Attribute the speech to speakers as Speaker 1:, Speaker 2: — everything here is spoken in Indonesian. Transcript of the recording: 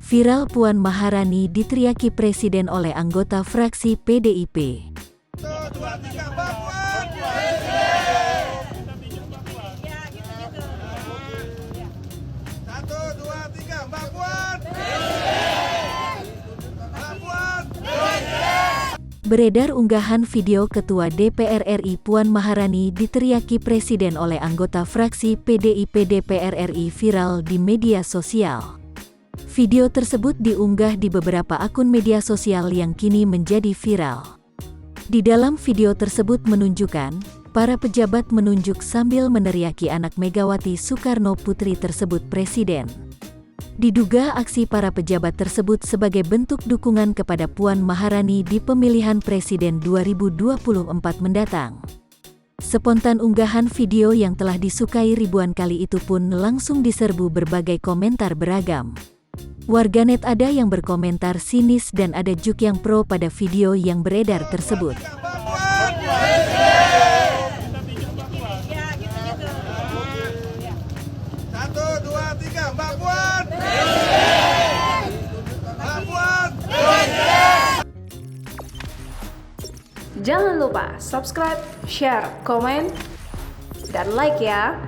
Speaker 1: Viral Puan Maharani diteriaki Presiden oleh anggota fraksi PDIP. Beredar unggahan video Ketua DPR RI Puan Maharani diteriaki Presiden oleh anggota fraksi PDIP DPR RI viral di media sosial. Video tersebut diunggah di beberapa akun media sosial yang kini menjadi viral. Di dalam video tersebut menunjukkan, para pejabat menunjuk sambil meneriaki anak Megawati Soekarno Putri tersebut Presiden. Diduga aksi para pejabat tersebut sebagai bentuk dukungan kepada Puan Maharani di pemilihan Presiden 2024 mendatang. Spontan unggahan video yang telah disukai ribuan kali itu pun langsung diserbu berbagai komentar beragam. Warganet ada yang berkomentar sinis dan ada juga yang pro pada video yang beredar tersebut.
Speaker 2: Jangan lupa subscribe, share, komen, dan like ya!